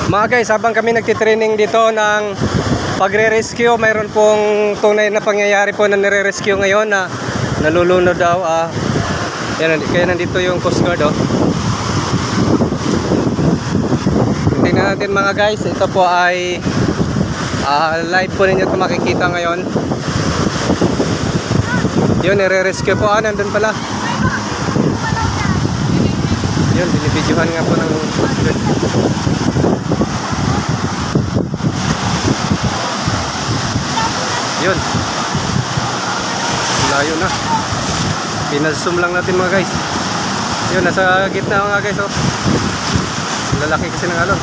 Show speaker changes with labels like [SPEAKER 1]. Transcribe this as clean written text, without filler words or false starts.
[SPEAKER 1] Mga guys, habang kami nagtitraining dito ng pagre-rescue, mayroon pong tunay na pangyayari po na nire-rescue ngayon na nalulunod daw. Yan, kaya nandito yung Coast Guard. Tingnan natin mga guys, ito po ay live po ninyo ito makikita ngayon. Yun, nire-rescue po. Nandun pala. Yun, binibidyohan nga po ng Coast Guard. Yun, layo na. Pinasum lang natin mga guys. Yun, nasa gitna mga guys. Lalaki kasi ng alon.